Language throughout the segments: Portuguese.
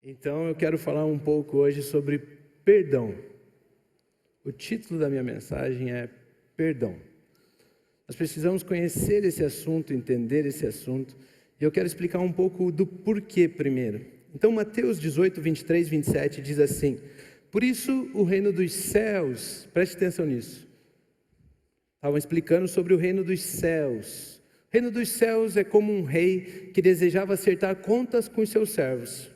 Então eu quero falar um pouco hoje sobre perdão. O título da minha mensagem é Perdão. Nós precisamos conhecer esse assunto, entender esse assunto, e eu quero explicar um pouco do porquê primeiro. Então Mateus 18, 23, 27 diz assim: por isso o reino dos céus, preste atenção nisso, estavam explicando sobre o reino dos céus. O reino dos céus é como um rei que desejava acertar contas com os seus servos.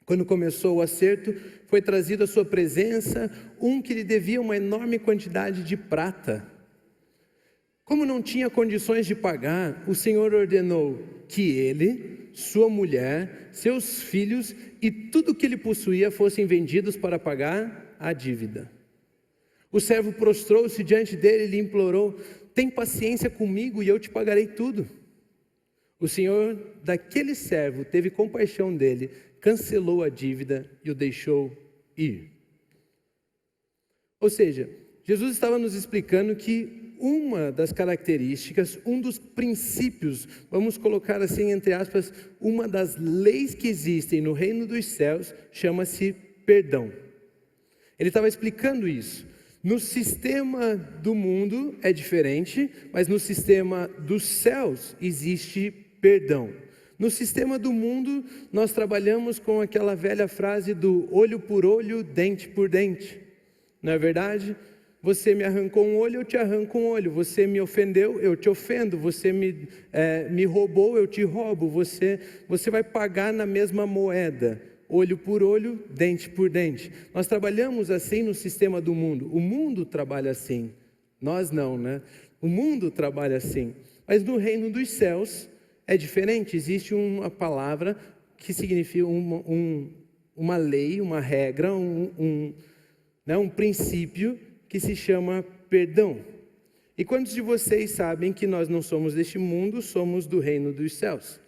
Quando começou o acerto, foi trazido à sua presença um que lhe devia uma enorme quantidade de prata. Como não tinha condições de pagar, o Senhor ordenou que ele, sua mulher, seus filhos e tudo o que ele possuía fossem vendidos para pagar a dívida. O servo prostrou-se diante dele e lhe implorou: tem paciência comigo e eu te pagarei tudo. O Senhor daquele servo teve compaixão dele, cancelou a dívida e o deixou ir. Ou seja, Jesus estava nos explicando que uma das características, um dos princípios, vamos colocar assim entre aspas, uma das leis que existem no reino dos céus, chama-se perdão. Ele estava explicando isso. No sistema do mundo é diferente, mas no sistema dos céus existe perdão. No sistema do mundo, nós trabalhamos com aquela velha frase do olho por olho, dente por dente. Não é verdade? Você me arrancou um olho, eu te arranco um olho. Você me ofendeu, eu te ofendo. Você me roubou, eu te roubo. Você vai pagar na mesma moeda. Olho por olho, dente por dente. Nós trabalhamos assim no sistema do mundo. O mundo trabalha assim. Nós não, né? O mundo trabalha assim. Mas no reino dos céus é diferente. Existe uma palavra que significa uma lei, uma regra, um princípio que se chama perdão. E quantos de vocês sabem que nós não somos deste mundo, somos do reino dos céus?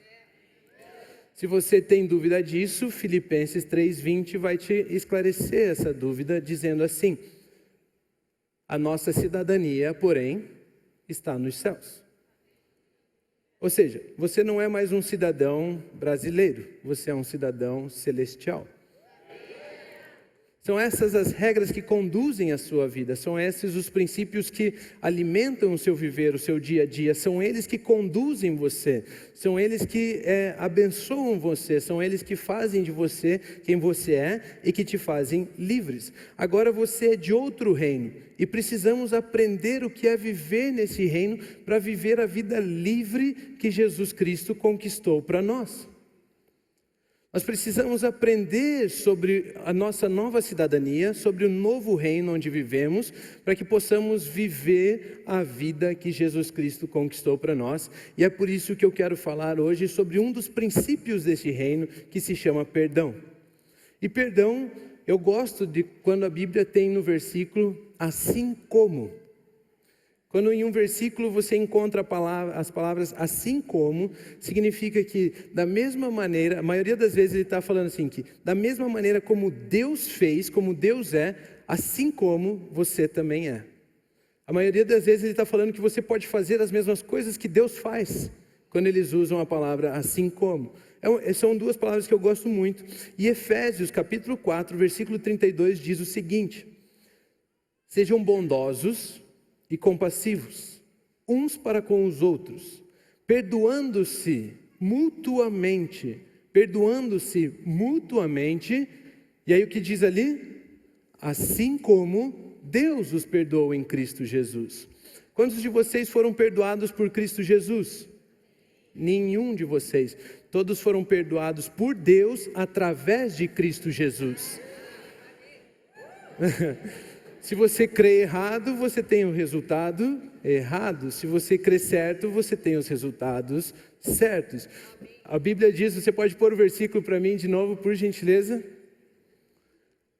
Se você tem dúvida disso, Filipenses 3:20 vai te esclarecer essa dúvida, dizendo assim: a nossa cidadania, porém, está nos céus. Ou seja, você não é mais um cidadão brasileiro, você é um cidadão celestial. São essas as regras que conduzem a sua vida, são esses os princípios que alimentam o seu viver, o seu dia a dia, são eles que conduzem você, são eles que abençoam você, são eles que fazem de você quem você é e que te fazem livres. Agora você é de outro reino e precisamos aprender o que é viver nesse reino para viver a vida livre que Jesus Cristo conquistou para nós. Nós precisamos aprender sobre a nossa nova cidadania, sobre o novo reino onde vivemos, para que possamos viver a vida que Jesus Cristo conquistou para nós. E é por isso que eu quero falar hoje sobre um dos princípios desse reino, que se chama perdão. E perdão, eu gosto de quando a Bíblia tem no versículo, assim como. Quando em um versículo você encontra as palavras assim como, significa que da mesma maneira, a maioria das vezes ele está falando assim, que da mesma maneira como Deus fez, como Deus é, assim como você também é. A maioria das vezes ele está falando que você pode fazer as mesmas coisas que Deus faz, quando eles usam a palavra assim como. São duas palavras que eu gosto muito. E Efésios capítulo 4, versículo 32 diz o seguinte: sejam bondosos e compassivos, uns para com os outros, perdoando-se mutuamente, e aí o que diz ali? Assim como Deus os perdoou em Cristo Jesus. Quantos de vocês foram perdoados por Cristo Jesus? Nenhum de vocês. Todos foram perdoados por Deus através de Cristo Jesus. Se você crê errado, você tem o resultado errado. Se você crê certo, você tem os resultados certos. A Bíblia diz, você pode pôr o versículo para mim de novo, por gentileza?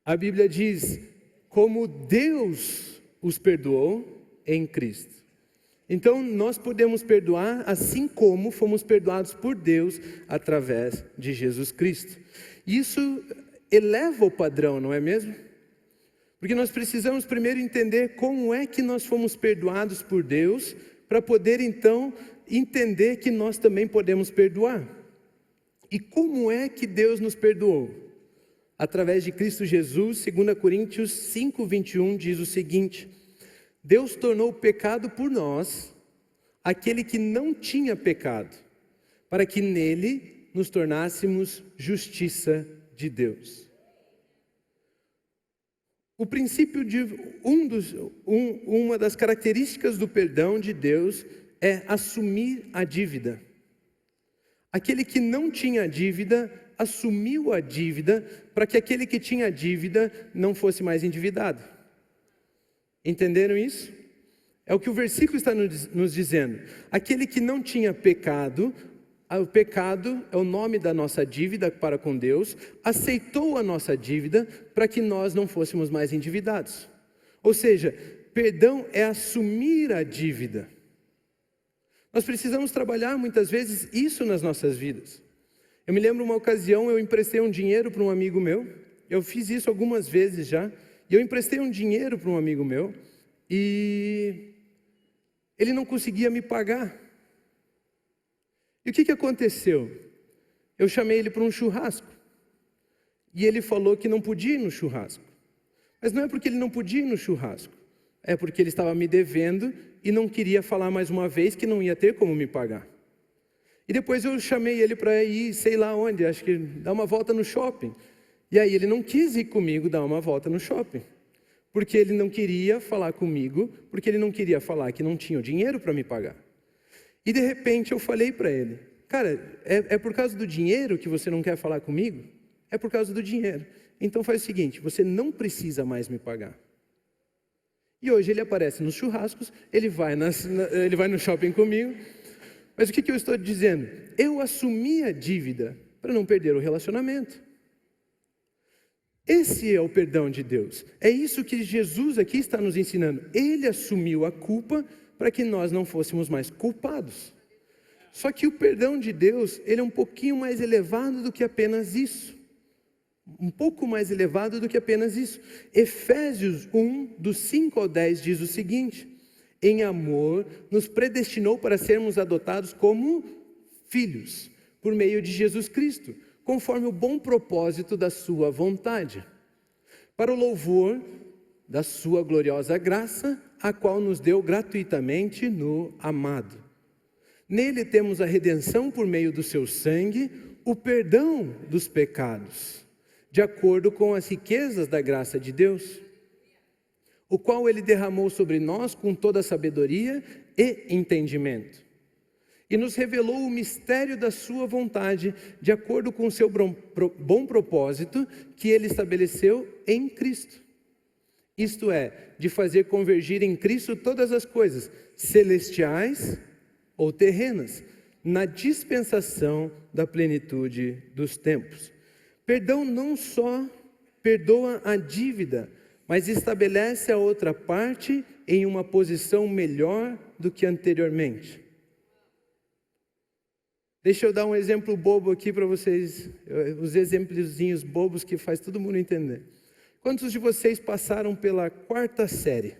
A Bíblia diz, como Deus os perdoou em Cristo. Então, nós podemos perdoar assim como fomos perdoados por Deus através de Jesus Cristo. Isso eleva o padrão, não é mesmo? Porque nós precisamos primeiro entender como é que nós fomos perdoados por Deus, para poder então entender que nós também podemos perdoar. E como é que Deus nos perdoou? através de Cristo Jesus. 2 Coríntios 5:21 diz o seguinte: Deus tornou pecado por nós aquele que não tinha pecado, para que nele nos tornássemos justiça de Deus. O princípio de uma das características do perdão de Deus é assumir a dívida. Aquele que não tinha dívida assumiu a dívida para que aquele que tinha dívida não fosse mais endividado. Entenderam isso? É o que o versículo está nos dizendo. Aquele que não tinha pecado, o pecado é o nome da nossa dívida para com Deus, aceitou a nossa dívida para que nós não fôssemos mais endividados. Ou seja, perdão é assumir a dívida. Nós precisamos trabalhar muitas vezes isso nas nossas vidas. Eu me lembro uma ocasião, eu emprestei um dinheiro para um amigo meu, eu fiz isso algumas vezes já, e eu emprestei um dinheiro para um amigo meu, e ele não conseguia me pagar. E o que aconteceu? Eu chamei ele para um churrasco. E ele falou que não podia ir no churrasco. Mas não é porque ele não podia ir no churrasco. É porque ele estava me devendo e não queria falar mais uma vez que não ia ter como me pagar. E depois eu chamei ele para ir, sei lá onde, acho que dar uma volta no shopping. E aí ele não quis ir comigo dar uma volta no shopping. Porque ele não queria falar comigo, porque ele não queria falar que não tinha o dinheiro para me pagar. E de repente eu falei para ele: cara, é por causa do dinheiro que você não quer falar comigo? É por causa do dinheiro. Então faz o seguinte, você não precisa mais me pagar. E hoje ele aparece nos churrascos, ele vai no shopping comigo. Mas o que eu estou dizendo? Eu assumi a dívida para não perder o relacionamento. Esse é o perdão de Deus. É isso que Jesus aqui está nos ensinando. Ele assumiu a culpa para que nós não fôssemos mais culpados. Só que o perdão de Deus, ele é um pouquinho mais elevado do que apenas isso. Um pouco mais elevado do que apenas isso. Efésios 1, do 5 ao 10, diz o seguinte: em amor, nos predestinou para sermos adotados como filhos, por meio de Jesus Cristo, conforme o bom propósito da sua vontade, para o louvor da sua gloriosa graça, a qual nos deu gratuitamente no amado. Nele temos a redenção por meio do seu sangue, o perdão dos pecados, de acordo com as riquezas da graça de Deus, o qual ele derramou sobre nós com toda a sabedoria e entendimento, e nos revelou o mistério da sua vontade, de acordo com o seu bom propósito, que ele estabeleceu em Cristo. Isto é, de fazer convergir em Cristo todas as coisas, celestiais ou terrenas, na dispensação da plenitude dos tempos. Perdão não só perdoa a dívida, mas estabelece a outra parte em uma posição melhor do que anteriormente. Deixa eu dar um exemplo bobo aqui para vocês, os exemplozinhos bobos que faz todo mundo entender. Quantos de vocês passaram pela 4ª série?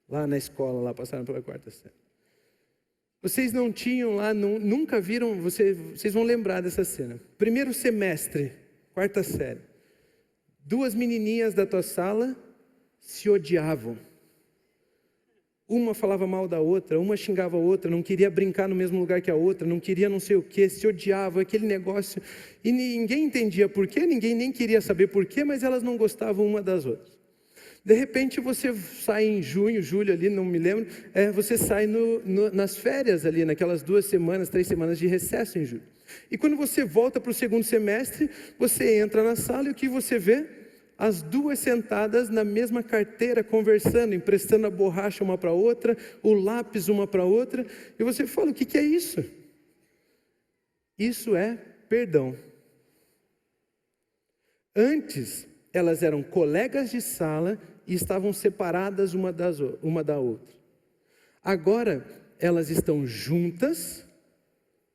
Lá na escola, lá passaram pela 4ª série. Vocês não tinham lá, nunca viram, vocês vão lembrar dessa cena. Primeiro semestre, 4ª série. 2 menininhas da tua sala se odiavam. Uma falava mal da outra, uma xingava a outra, não queria brincar no mesmo lugar que a outra, não queria não sei o que, se odiava, aquele negócio. E ninguém entendia por quê, ninguém nem queria saber por quê, mas elas não gostavam uma das outras. De repente você sai em junho, julho ali, não me lembro, você sai nas férias ali, naquelas 2 semanas, 3 semanas de recesso em julho. E quando você volta para o 2º semestre, você entra na sala e o que você vê? As 2 sentadas na mesma carteira, conversando, emprestando a borracha uma para a outra, o lápis uma para a outra, e você fala: o que é isso? Isso é perdão. Antes, elas eram colegas de sala e estavam separadas uma da outra. Agora, elas estão juntas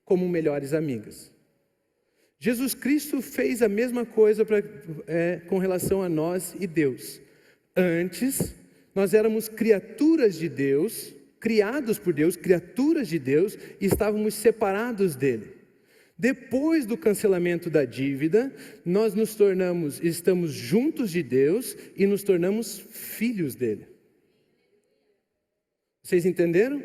como melhores amigas. Jesus Cristo fez a mesma coisa com relação a nós e Deus. Antes, nós éramos criaturas de Deus, criados por Deus, criaturas de Deus, e estávamos separados dele. Depois do cancelamento da dívida, nós estamos juntos de Deus e nos tornamos filhos dele. Vocês entenderam?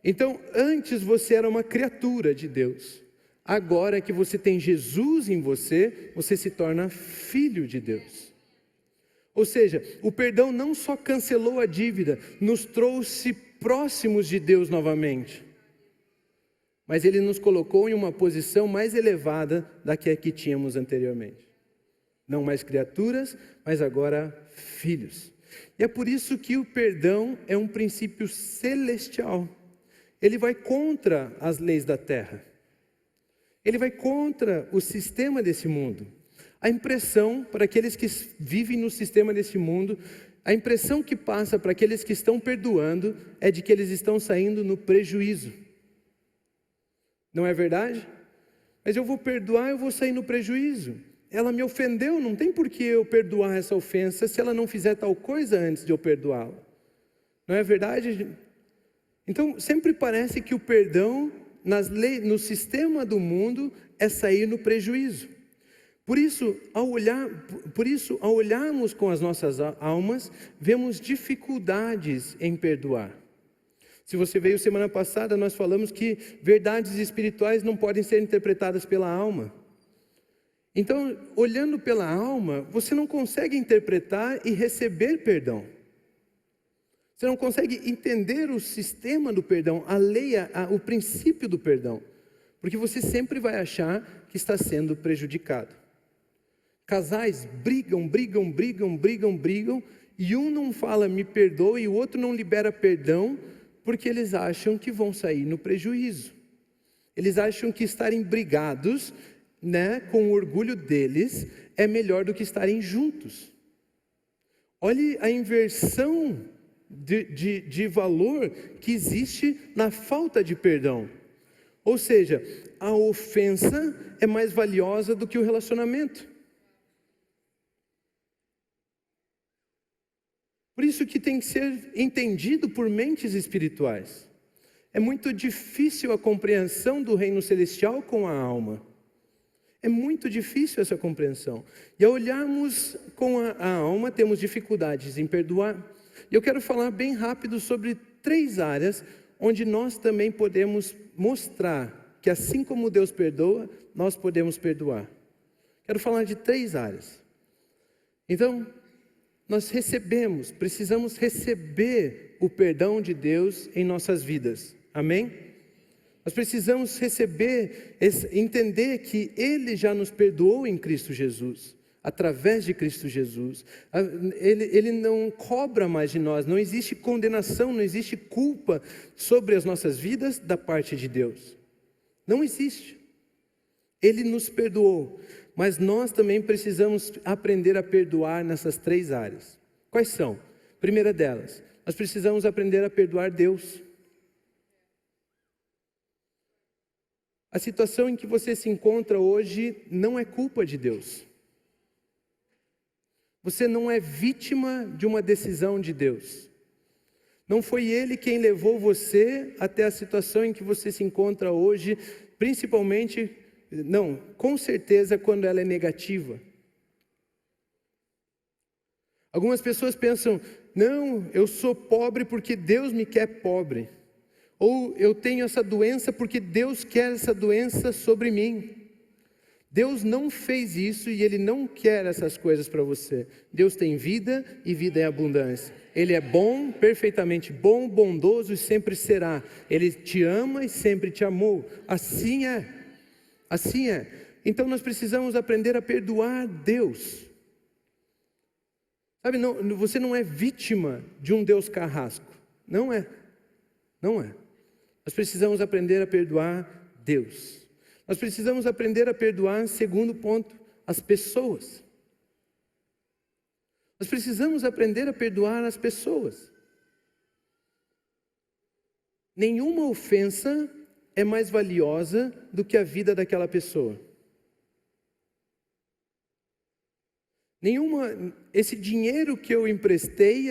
Então, antes você era uma criatura de Deus. Agora que você tem Jesus em você, você se torna filho de Deus. Ou seja, o perdão não só cancelou a dívida, nos trouxe próximos de Deus novamente. Mas ele nos colocou em uma posição mais elevada da que tínhamos anteriormente. Não mais criaturas, mas agora filhos. E é por isso que o perdão é um princípio celestial. Ele vai contra as leis da terra. Ele vai contra o sistema desse mundo. A impressão para aqueles que vivem no sistema desse mundo, a impressão que passa para aqueles que estão perdoando é de que eles estão saindo no prejuízo. Não é verdade? Mas eu vou perdoar, eu vou sair no prejuízo. Ela me ofendeu, não tem por que eu perdoar essa ofensa se ela não fizer tal coisa antes de eu perdoá-la. Não é verdade? Então, sempre parece que o perdão no sistema do mundo é sair no prejuízo. Por isso, ao olharmos com as nossas almas, vemos dificuldades em perdoar. Se você veio semana passada, nós falamos que verdades espirituais não podem ser interpretadas pela alma. Então, olhando pela alma, você não consegue interpretar e receber perdão. Você não consegue entender o sistema do perdão, a lei, o princípio do perdão. Porque você sempre vai achar que está sendo prejudicado. Casais brigam, e um não fala me perdoe, e o outro não libera perdão, porque eles acham que vão sair no prejuízo. Eles acham que estarem brigados, com o orgulho deles, é melhor do que estarem juntos. Olhe a inversão de valor que existe na falta de perdão. Ou seja, a ofensa é mais valiosa do que o relacionamento. Por isso que tem que ser entendido por mentes espirituais. É muito difícil a compreensão do reino celestial com a alma. É muito difícil essa compreensão. E ao olharmos com a alma, temos dificuldades em perdoar. E eu quero falar bem rápido sobre 3 áreas onde nós também podemos mostrar que assim como Deus perdoa, nós podemos perdoar. Quero falar de 3 áreas. Então, nós precisamos receber o perdão de Deus em nossas vidas. Amém? Nós precisamos entender que Ele já nos perdoou em Cristo Jesus, através de Cristo Jesus. Ele não cobra mais de nós, não existe condenação, não existe culpa sobre as nossas vidas da parte de Deus. Não existe. Ele nos perdoou, mas nós também precisamos aprender a perdoar nessas 3 áreas. Quais são? Primeira delas, nós precisamos aprender a perdoar Deus. A situação em que você se encontra hoje não é culpa de Deus. Você não é vítima de uma decisão de Deus. Não foi Ele quem levou você até a situação em que você se encontra hoje, principalmente, com certeza quando ela é negativa. Algumas pessoas pensam, não, eu sou pobre porque Deus me quer pobre. Ou eu tenho essa doença porque Deus quer essa doença sobre mim. Deus não fez isso e Ele não quer essas coisas para você. Deus tem vida e vida em abundância. Ele é bom, perfeitamente bom, bondoso e sempre será. Ele te ama e sempre te amou. Assim é. Assim é. Então nós precisamos aprender a perdoar Deus. Sabe, você não é vítima de um Deus carrasco. Não é. Não é. Nós precisamos aprender a perdoar Deus. Nós precisamos aprender a perdoar, segundo ponto, as pessoas. Nós precisamos aprender a perdoar as pessoas. Nenhuma ofensa é mais valiosa do que a vida daquela pessoa. Esse dinheiro que eu emprestei,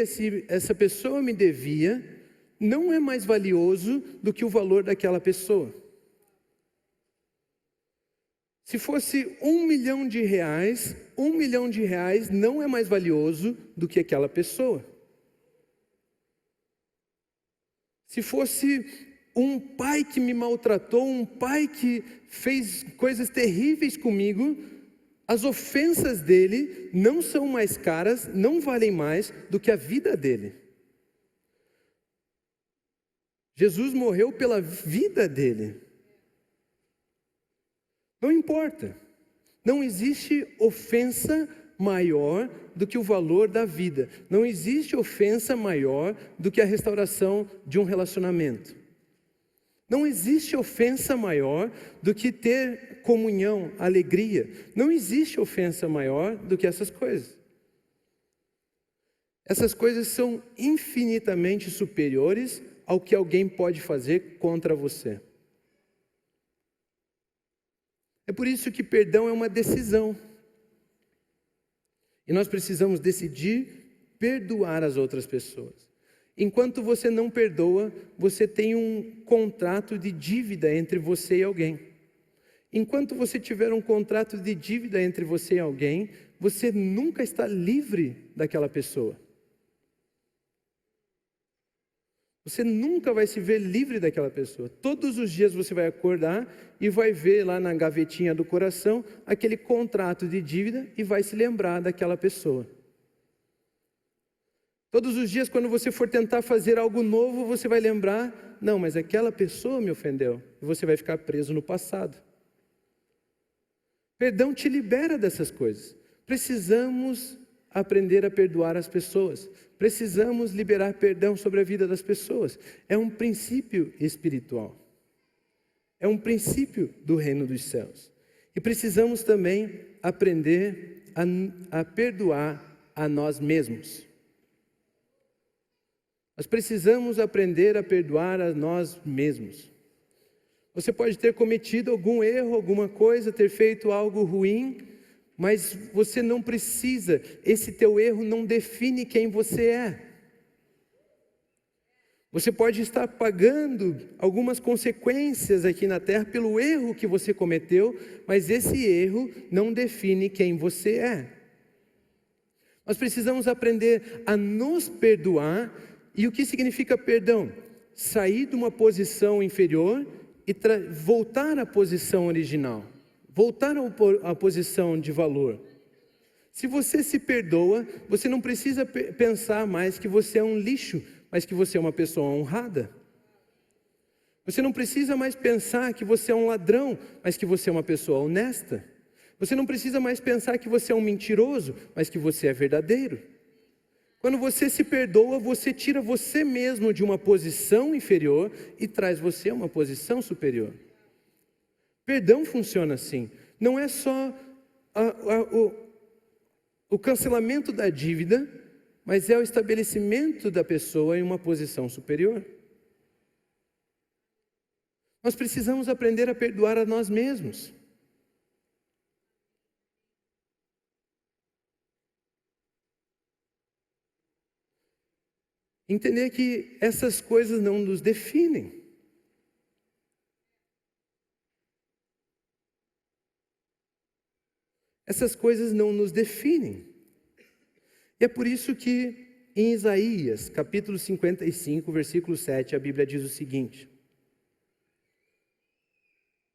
essa pessoa me devia, não é mais valioso do que o valor daquela pessoa. Se fosse R$ 1 milhão, R$ 1 milhão não é mais valioso do que aquela pessoa. Se fosse um pai que me maltratou, um pai que fez coisas terríveis comigo, as ofensas dele não são mais caras, não valem mais do que a vida dele. Jesus morreu pela vida dele. Não importa. Não existe ofensa maior do que o valor da vida. Não existe ofensa maior do que a restauração de um relacionamento. Não existe ofensa maior do que ter comunhão, alegria. Não existe ofensa maior do que essas coisas. Essas coisas são infinitamente superiores ao que alguém pode fazer contra você. É por isso que perdão é uma decisão. E nós precisamos decidir perdoar as outras pessoas. Enquanto você não perdoa, você tem um contrato de dívida entre você e alguém. Enquanto você tiver um contrato de dívida entre você e alguém, você nunca está livre daquela pessoa. Você nunca vai se ver livre daquela pessoa. Todos os dias você vai acordar e vai ver lá na gavetinha do coração aquele contrato de dívida e vai se lembrar daquela pessoa. Todos os dias, quando você for tentar fazer algo novo, você vai lembrar, não, mas aquela pessoa me ofendeu. E você vai ficar preso no passado. Perdão te libera dessas coisas. Precisamos aprender a perdoar as pessoas. Precisamos liberar perdão sobre a vida das pessoas. É um princípio espiritual. É um princípio do reino dos céus. E precisamos também aprender a perdoar a nós mesmos. Nós precisamos aprender a perdoar a nós mesmos. Você pode ter cometido algum erro, alguma coisa, ter feito algo ruim, mas você não precisa, esse teu erro não define quem você é. Você pode estar pagando algumas consequências aqui na terra pelo erro que você cometeu, mas esse erro não define quem você é. Nós precisamos aprender a nos perdoar. E o que significa perdão? Sair de uma posição inferior e voltar à posição original. Voltar à posição de valor. Se você se perdoa, você não precisa pensar mais que você é um lixo, mas que você é uma pessoa honrada. Você não precisa mais pensar que você é um ladrão, mas que você é uma pessoa honesta. Você não precisa mais pensar que você é um mentiroso, mas que você é verdadeiro. Quando você se perdoa, você tira você mesmo de uma posição inferior e traz você a uma posição superior. Perdão funciona assim. Não é só o cancelamento da dívida, mas é o estabelecimento da pessoa em uma posição superior. Nós precisamos aprender a perdoar a nós mesmos. Entender que essas coisas não nos definem. Essas coisas não nos definem. E é por isso que em Isaías, capítulo 55, versículo 7, a Bíblia diz o seguinte: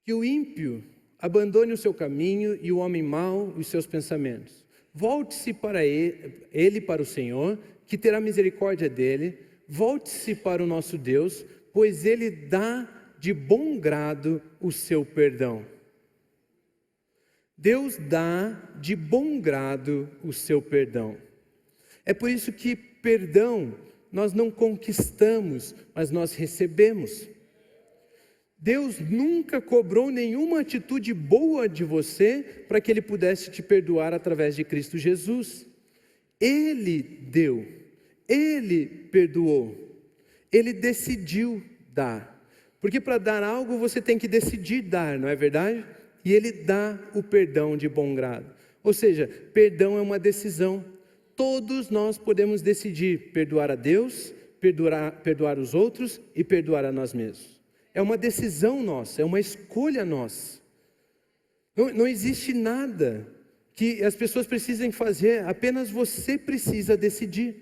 que o ímpio abandone o seu caminho e o homem mau os seus pensamentos. Volte-se para ele, para o Senhor, que terá misericórdia dele. Volte-se para o nosso Deus, pois ele dá de bom grado o seu perdão. Deus dá de bom grado o seu perdão. É por isso que perdão nós não conquistamos, mas nós recebemos. Deus nunca cobrou nenhuma atitude boa de você para que Ele pudesse te perdoar através de Cristo Jesus. Ele deu, Ele perdoou, Ele decidiu dar. Porque para dar algo você tem que decidir dar, não é verdade? E Ele dá o perdão de bom grado. Ou seja, perdão é uma decisão. Todos nós podemos decidir perdoar a Deus, perdoar os outros e perdoar a nós mesmos. É uma decisão nossa, é uma escolha nossa. Não existe nada que as pessoas precisem fazer, apenas você precisa decidir.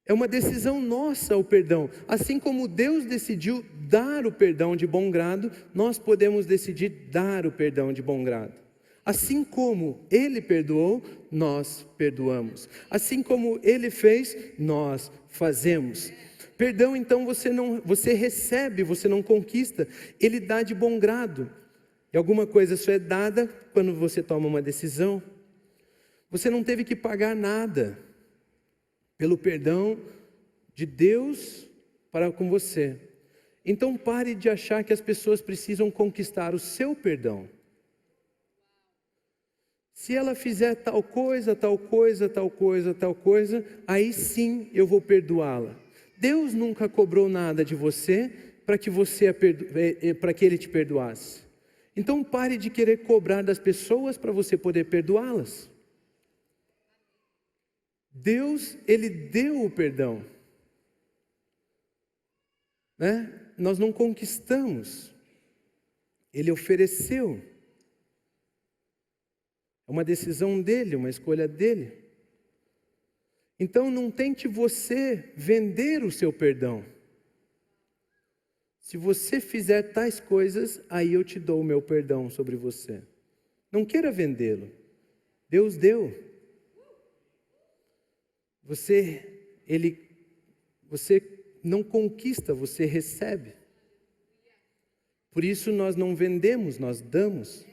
É uma decisão nossa o perdão. Assim como Deus decidiu dar o perdão de bom grado, nós podemos decidir dar o perdão de bom grado. Assim como Ele perdoou, nós perdoamos. Assim como Ele fez, nós fazemos. Perdão, então, você recebe, você não conquista. Ele dá de bom grado. E alguma coisa só é dada quando você toma uma decisão. Você não teve que pagar nada pelo perdão de Deus para com você. Então pare de achar que as pessoas precisam conquistar o seu perdão. Se ela fizer tal coisa, tal coisa, tal coisa, tal coisa, aí sim eu vou perdoá-la. Deus nunca cobrou nada de você para que Ele te perdoasse. Então pare de querer cobrar das pessoas para você poder perdoá-las. Deus, Ele deu o perdão, né? Nós não conquistamos, Ele ofereceu. É uma decisão dEle, uma escolha dEle. Então não tente você vender o seu perdão. Se você fizer tais coisas, aí eu te dou o meu perdão sobre você. Não queira vendê-lo, Deus deu. Você não conquista, você recebe. Por isso nós não vendemos, nós damos.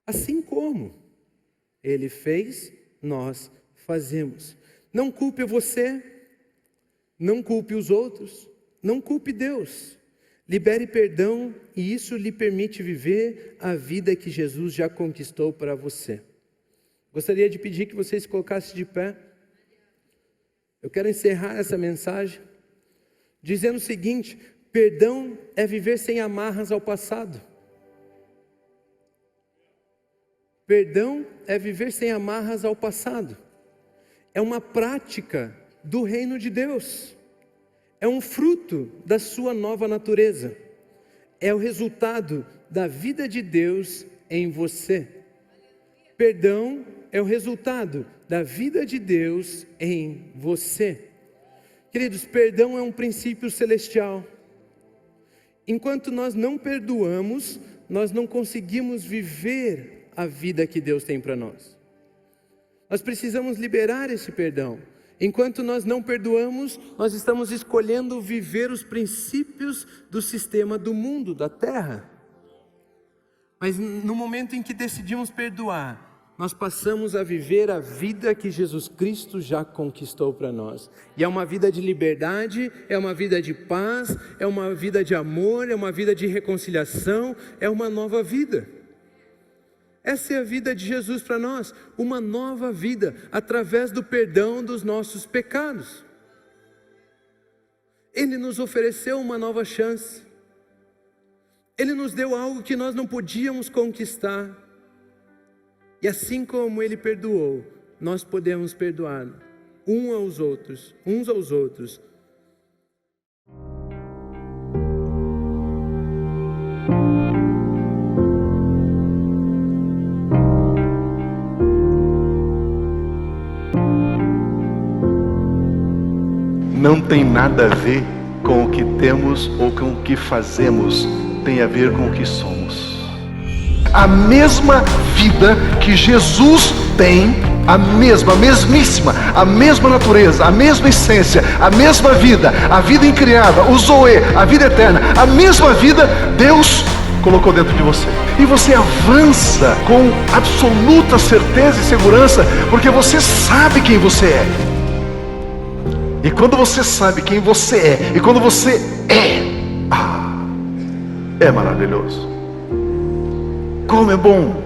Assim como Ele fez, nós fazemos. Não culpe você, não culpe os outros, não culpe Deus. Libere perdão e isso lhe permite viver a vida que Jesus já conquistou para você. Gostaria de pedir que você se colocasse de pé. Eu quero encerrar essa mensagem dizendo o seguinte: perdão é viver sem amarras ao passado. Perdão é viver sem amarras ao passado. É uma prática do reino de Deus. É um fruto da sua nova natureza. É o resultado da vida de Deus em você. Perdão é o resultado da vida de Deus em você. Queridos, perdão é um princípio celestial. Enquanto nós não perdoamos, nós não conseguimos viver a vida que Deus tem para nós. Nós precisamos liberar esse perdão. Enquanto nós não perdoamos, nós estamos escolhendo viver os princípios do sistema do mundo, da terra. Mas no momento em que decidimos perdoar, nós passamos a viver a vida que Jesus Cristo já conquistou para nós. E é uma vida de liberdade, é uma vida de paz, é uma vida de amor, é uma vida de reconciliação, é uma nova vida. Essa é a vida de Jesus para nós, uma nova vida, através do perdão dos nossos pecados. Ele nos ofereceu uma nova chance. Ele nos deu algo que nós não podíamos conquistar. E assim como Ele perdoou, nós podemos perdoar uns aos outros. Não tem nada a ver com o que temos ou com o que fazemos, tem a ver com o que somos. A mesma vida que Jesus tem, a mesmíssima, a mesma natureza, a mesma essência, a mesma vida, a vida incriada, o Zoe, a vida eterna, a mesma vida Deus colocou dentro de você. E você avança com absoluta certeza e segurança, porque você sabe quem você é. E quando você sabe quem você é, e quando você é maravilhoso. Como é bom